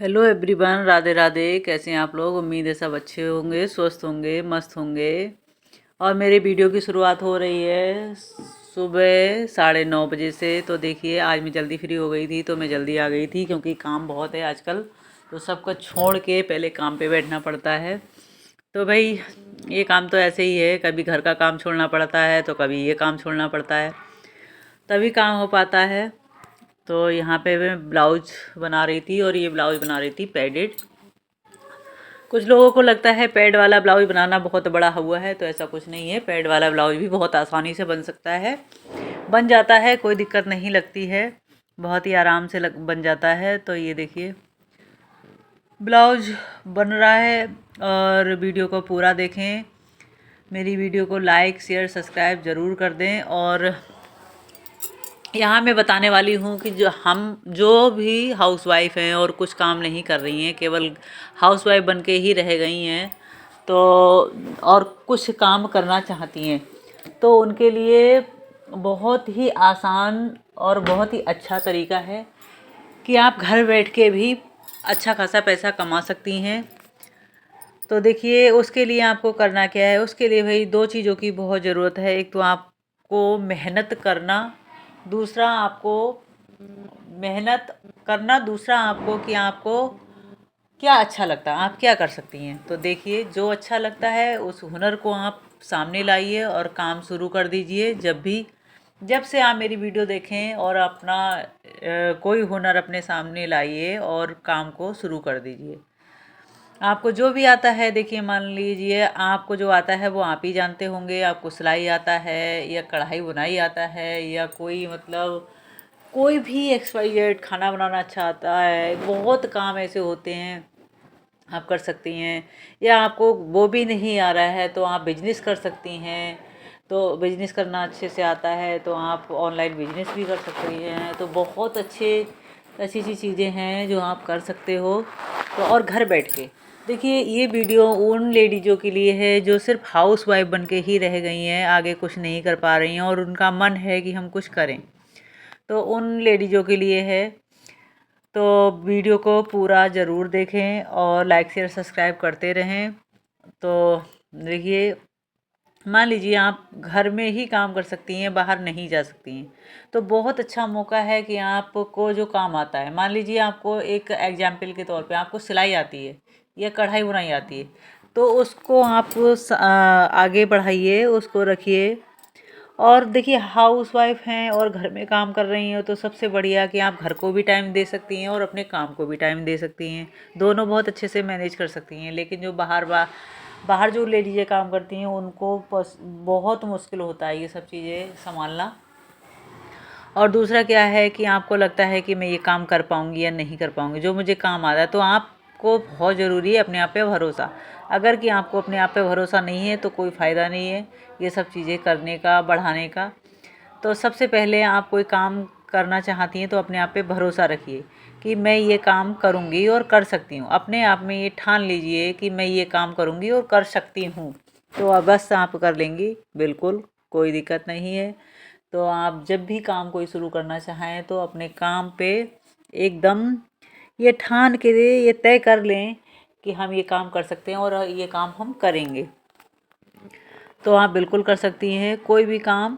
Hello everyone, Radhe Radhe. कैसे हैं आप लोग? उम्मीद है सब अच्छे होंगे, स्वस्थ होंगे, मस्त होंगे। और मेरे वीडियो की शुरुआत हो रही है सुबह 9:30 बजे से। तो देखिए, आज मैं जल्दी फ्री हो गई थी तो मैं जल्दी आ गई थी, क्योंकि काम बहुत है आजकल। तो सब कुछ छोड़ के पहले काम पे बैठना पड़ता है। तो भाई, ये काम तो ऐसे ही है, कभी घर का काम छोड़ना पड़ता है तो कभी ये काम छोड़ना पड़ता है, तभी काम हो पाता है। तो यहाँ पे मैं ब्लाउज बना रही थी, और ये ब्लाउज बना रही थी पैडेड। कुछ लोगों को लगता है पैड वाला ब्लाउज बनाना बहुत बड़ा हुआ है, तो ऐसा कुछ नहीं है। पैड वाला ब्लाउज भी बहुत आसानी से बन सकता है, बन जाता है, कोई दिक्कत नहीं लगती है, बहुत ही आराम से बन जाता है। तो ये देखिए, ब्लाउज बन रहा है। और वीडियो को पूरा देखें, मेरी वीडियो को लाइक शेयर सब्सक्राइब ज़रूर कर दें। और यहाँ मैं बताने वाली हूँ कि जो भी हाउसवाइफ हैं और कुछ काम नहीं कर रही हैं, केवल हाउसवाइफ बन के ही रह गई हैं, तो और कुछ काम करना चाहती हैं, तो उनके लिए बहुत ही आसान और बहुत ही अच्छा तरीका है कि आप घर बैठ के भी अच्छा खासा पैसा कमा सकती हैं। तो देखिए, उसके लिए आपको करना क्या है। उसके लिए भाई दो चीज़ों की बहुत ज़रूरत है। एक तो आपको मेहनत करना, दूसरा आपको दूसरा आपको कि आपको क्या अच्छा लगता है, आप क्या कर सकती हैं। तो देखिए, जो अच्छा लगता है उस हुनर को आप सामने लाइए और काम शुरू कर दीजिए। जब से आप मेरी वीडियो देखें और अपना कोई हुनर अपने सामने लाइए और काम को शुरू कर दीजिए। आपको जो भी आता है, देखिए मान लीजिए आपको जो आता है वो आप ही जानते होंगे। आपको सिलाई आता है, या कढ़ाई बुनाई आता है, या कोई मतलब कोई भी XYZ खाना बनाना अच्छा आता है। बहुत काम ऐसे होते हैं आप कर सकती हैं। या आपको वो भी नहीं आ रहा है तो आप बिजनेस कर सकती हैं। तो बिजनेस करना अच्छे से आता है तो आप ऑनलाइन बिजनेस भी कर सकती हैं। तो बहुत अच्छी अच्छी चीज़ें हैं जो आप कर सकते हो। तो और घर बैठ के देखिए, ये वीडियो उन लेडीज़ों के लिए है जो सिर्फ हाउस वाइफ बन के ही रह गई हैं, आगे कुछ नहीं कर पा रही हैं और उनका मन है कि हम कुछ करें। तो उन लेडीज़ों के लिए है। तो वीडियो को पूरा ज़रूर देखें और लाइक शेयर सब्सक्राइब करते रहें। तो देखिए, मान लीजिए आप घर में ही काम कर सकती हैं, बाहर नहीं जा सकती हैं, तो बहुत अच्छा मौका है कि आपको जो काम आता है, मान लीजिए आपको एक एग्जाम्पल के तौर पे आपको सिलाई आती है या कढ़ाई बुनाई आती है, तो उसको आप आगे बढ़ाइए, उसको रखिए। और देखिए, हाउस वाइफ हैं और घर में काम कर रही हैं, तो सबसे बढ़िया कि आप घर को भी टाइम दे सकती हैं और अपने काम को भी टाइम दे सकती हैं। दोनों बहुत अच्छे से मैनेज कर सकती हैं। लेकिन जो बाहर जो लेडीज़ें काम करती हैं उनको बहुत मुश्किल होता है ये सब चीज़ें संभालना। और दूसरा क्या है कि आपको लगता है कि मैं ये काम कर पाऊँगी या नहीं कर पाऊँगी, जो मुझे काम आता है। तो आपको बहुत ज़रूरी है अपने आप पे भरोसा। अगर कि आपको अपने आप पे भरोसा नहीं है तो कोई फ़ायदा नहीं है ये सब चीज़ें करने का, बढ़ाने का। तो सबसे पहले आप कोई काम करना चाहती हैं तो अपने आप पे भरोसा रखिए कि मैं ये काम करूँगी और कर सकती हूँ। अपने आप में ये ठान लीजिए कि मैं ये काम करूँगी और कर सकती हूँ, तो अब बस आप कर लेंगी, बिल्कुल कोई दिक्कत नहीं है। तो आप जब भी काम कोई शुरू करना चाहें तो अपने काम पे एकदम ये ठान के ये तय कर लें कि हम ये काम कर सकते हैं और ये काम हम करेंगे। तो आप बिल्कुल कर सकती हैं कोई भी काम।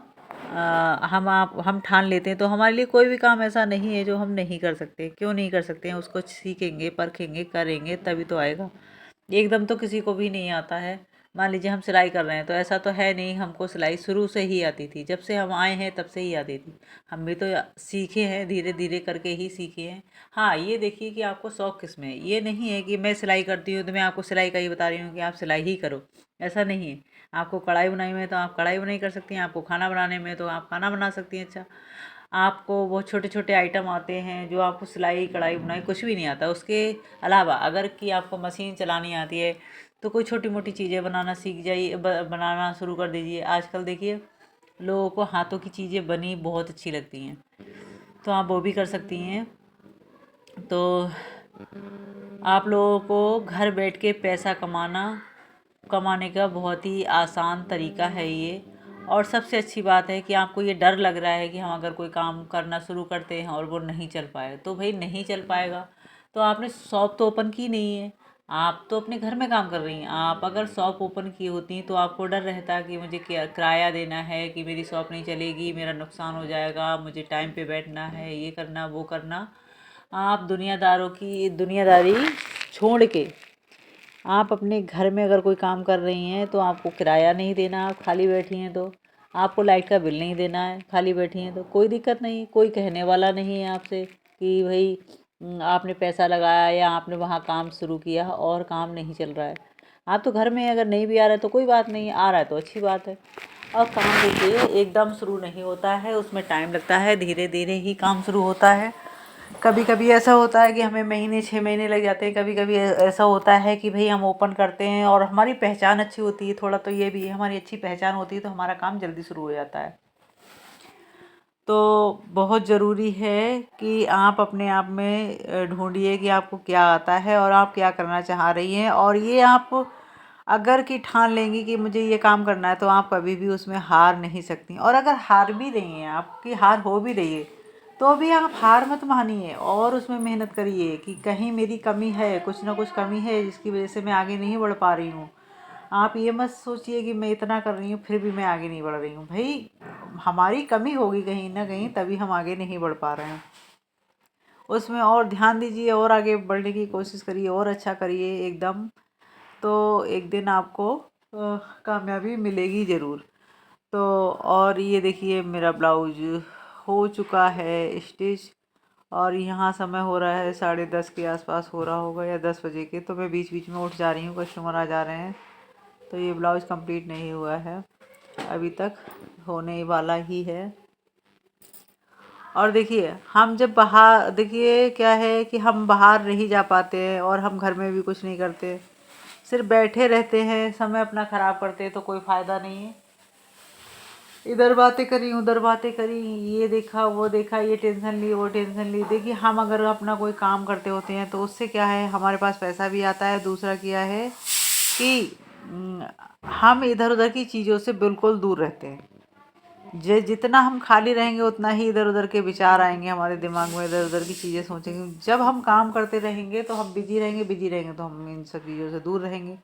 हम ठान लेते हैं तो हमारे लिए कोई भी काम ऐसा नहीं है जो हम नहीं कर सकते। क्यों नहीं कर सकते हैं? उसको सीखेंगे, परखेंगे, करेंगे तभी तो आएगा। एकदम तो किसी को भी नहीं आता है। मान लीजिए हम सिलाई कर रहे हैं, तो ऐसा तो है नहीं हमको सिलाई शुरू से ही आती थी। जब से हम आए हैं तब से ही आती थी। हम भी तो सीखे हैं, धीरे धीरे करके ही सीखे हैं। हाँ, ये देखिए कि आपको शौक़ किस में है। ये नहीं है कि मैं सिलाई करती हूँ तो मैं आपको सिलाई का ही बता रही हूँ कि आप सिलाई ही करो, ऐसा नहीं है। आपको कढ़ाई बुनाई में तो आप कढ़ाई बुनाई कर सकती हैं, आपको खाना बनाने में तो आप खाना बना सकती हैं। अच्छा, आपको वो छोटे छोटे आइटम आते हैं जो आपको सिलाई कढ़ाई बुनाई कुछ भी नहीं आता। उसके अलावा अगर कि आपको मशीन चलानी आती है तो कोई छोटी मोटी चीज़ें बनाना सीख जाइए, बनाना शुरू कर दीजिए। आजकल देखिए, लोगों को हाथों की चीज़ें बनी बहुत अच्छी लगती हैं, तो आप वो भी कर सकती हैं। तो आप लोगों को घर बैठ के पैसा कमाने का बहुत ही आसान तरीका है ये। और सबसे अच्छी बात है कि आपको ये डर लग रहा है कि हम अगर कोई काम करना शुरू करते हैं और वो नहीं चल पाए, तो भाई नहीं चल पाएगा तो आपने शॉप तो ओपन की नहीं है, आप तो अपने घर में काम कर रही हैं। आप अगर शॉप ओपन की होती तो आपको डर रहता कि मुझे किराया देना है, कि मेरी शॉप नहीं चलेगी, मेरा नुकसान हो जाएगा, मुझे टाइम पे बैठना है, ये करना वो करना। आप दुनियादारों की दुनियादारी छोड़ के आप अपने घर में अगर कोई काम कर रही हैं तो आपको किराया नहीं देना, आप खाली बैठी हैं तो आपको लाइट का बिल नहीं देना है, खाली बैठी हैं तो कोई दिक्कत नहीं, कोई कहने वाला नहीं है आपसे कि भाई आपने पैसा लगाया या आपने वहाँ काम शुरू किया और काम नहीं चल रहा है। आप तो घर में अगर नहीं भी आ रहा है तो कोई बात नहीं, आ रहा है तो अच्छी बात है। और काम देखिए एकदम शुरू नहीं होता है, उसमें टाइम लगता है, धीरे धीरे ही काम शुरू होता है। कभी कभी ऐसा होता है कि हमें महीने 6 महीने लग जाते हैं, कभी कभी ऐसा होता है कि भाई हम ओपन करते हैं और हमारी पहचान अच्छी होती है, थोड़ा तो ये भी है, हमारी अच्छी पहचान होती है तो हमारा काम जल्दी शुरू हो जाता है। तो बहुत ज़रूरी है कि आप अपने आप में ढूंढिए कि आपको क्या आता है और आप क्या करना चाह रही हैं। और ये आप अगर कि ठान लेंगी कि मुझे ये काम करना है तो आप कभी भी उसमें हार नहीं सकती। और अगर हार भी रही हैं, आपकी हार हो भी रही है, तो भी आप हार मत मानिए और उसमें मेहनत करिए कि कहीं मेरी कमी है, कुछ ना कुछ कमी है जिसकी वजह से मैं आगे नहीं बढ़ पा रही हूँ। आप ये मत सोचिए कि मैं इतना कर रही हूँ फिर भी मैं आगे नहीं बढ़ रही हूँ। भाई हमारी कमी होगी कहीं ना कहीं, तभी हम आगे नहीं बढ़ पा रहे हैं। उसमें और ध्यान दीजिए और आगे बढ़ने की कोशिश करिए और अच्छा करिए एकदम, तो एक दिन आपको कामयाबी मिलेगी ज़रूर। तो और ये देखिए मेरा ब्लाउज हो चुका है स्टिच, और यहाँ समय हो रहा है 10:30 के आसपास हो रहा होगा या 10 बजे के। तो मैं बीच बीच में उठ जा रही हूँ, कस्टमर आ जा रहे हैं, तो ये ब्लाउज कंप्लीट नहीं हुआ है अभी तक, होने वाला ही है। और देखिए हम जब बाहर, देखिए क्या है कि हम बाहर नहीं जा पाते हैं और हम घर में भी कुछ नहीं करते, सिर्फ बैठे रहते हैं, समय अपना ख़राब करते हैं, तो कोई फ़ायदा नहीं है। इधर बातें करी उधर बातें करी, ये देखा वो देखा, ये टेंशन ली वो टेंशन ली। देखिए हम अगर अपना कोई काम करते होते हैं तो उससे क्या है, हमारे पास पैसा भी आता है। दूसरा क्या है कि हम इधर उधर की चीज़ों से बिल्कुल दूर रहते हैं। जितना हम खाली रहेंगे उतना ही इधर उधर के विचार आएंगे हमारे दिमाग में, इधर उधर की चीज़ें सोचेंगे। जब हम काम करते रहेंगे तो हम बिजी रहेंगे, बिजी रहेंगे तो हम इन सब चीज़ों से दूर रहेंगे।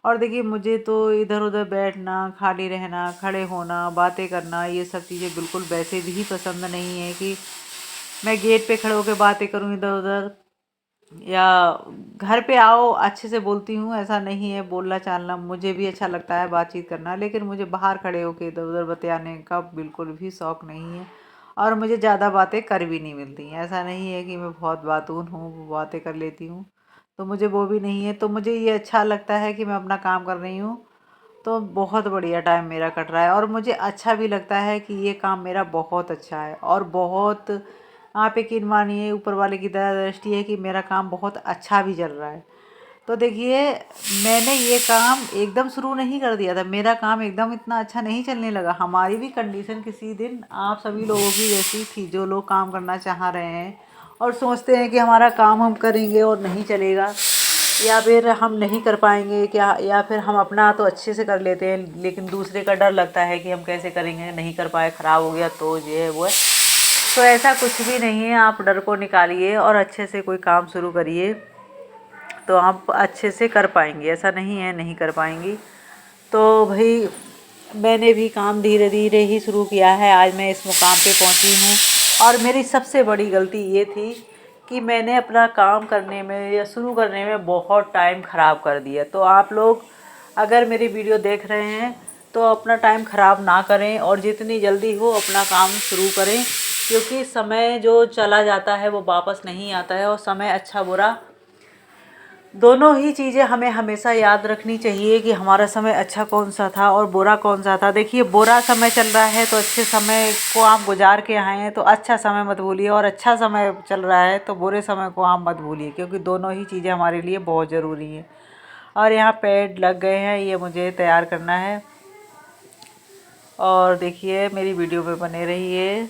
और देखिए मुझे तो इधर उधर बैठना, खाली रहना, खड़े होना, बातें करना, ये सब चीज़ें बिल्कुल वैसे भी पसंद नहीं है कि मैं गेट पे खड़े होकर बातें करूं इधर उधर। या घर पे आओ अच्छे से बोलती हूँ, ऐसा नहीं है, बोलना चालना मुझे भी अच्छा लगता है, बातचीत करना, लेकिन मुझे बाहर खड़े होकर इधर उधर बतियाने का बिल्कुल भी शौक़ नहीं है। और मुझे ज़्यादा बातें कर भी नहीं मिलती हैं। ऐसा नहीं है कि मैं बहुत बातून हूँ, बातें कर लेती हूँ, तो मुझे वो भी नहीं है। तो मुझे ये अच्छा लगता है कि मैं अपना काम कर रही हूँ, तो बहुत बढ़िया टाइम मेरा कट रहा है। और मुझे अच्छा भी लगता है कि ये काम मेरा बहुत अच्छा है और बहुत, आप यकीन मानिए ऊपर वाले की दया दृष्टि है कि मेरा काम बहुत अच्छा भी चल रहा है। तो देखिए मैंने ये काम एकदम शुरू नहीं कर दिया था, मेरा काम एकदम इतना अच्छा नहीं चलने लगा। हमारी भी कंडीशन किसी दिन आप सभी लोगों की जैसी थी, जो लोग काम करना चाह रहे हैं और सोचते हैं कि हमारा काम हम करेंगे और नहीं चलेगा, या फिर हम नहीं कर पाएंगे क्या, या फिर हम अपना तो अच्छे से कर लेते हैं लेकिन दूसरे का डर लगता है कि हम कैसे करेंगे, नहीं कर पाए, ख़राब हो गया तो ये है वो है। तो ऐसा कुछ भी नहीं है, आप डर को निकालिए और अच्छे से कोई काम शुरू करिए, तो आप अच्छे से कर पाएंगी। ऐसा नहीं है नहीं कर पाएंगी। तो भाई मैंने भी काम धीरे धीरे ही शुरू किया है, आज मैं इस मुकाम पे पहुंची हूँ। और मेरी सबसे बड़ी गलती ये थी कि मैंने अपना काम करने में या शुरू करने में बहुत टाइम ख़राब कर दिया। तो आप लोग अगर मेरी वीडियो देख रहे हैं तो अपना टाइम ख़राब ना करें और जितनी जल्दी हो अपना काम शुरू करें, क्योंकि समय जो चला जाता है वो वापस नहीं आता है। और समय अच्छा बुरा दोनों ही चीज़ें हमें हमेशा याद रखनी चाहिए कि हमारा समय अच्छा कौन सा था और बुरा कौन सा था। देखिए बुरा समय चल रहा है तो अच्छे समय को आप गुजार के आए हैं तो अच्छा समय मत भूलिए, और अच्छा समय चल रहा है तो बुरे समय को आप मत भूलिए, क्योंकि दोनों ही चीज़ें हमारे लिए बहुत ज़रूरी हैं। और यहाँ पेड़ लग गए हैं, ये मुझे तैयार करना है। और देखिए मेरी वीडियो में बने रहिए।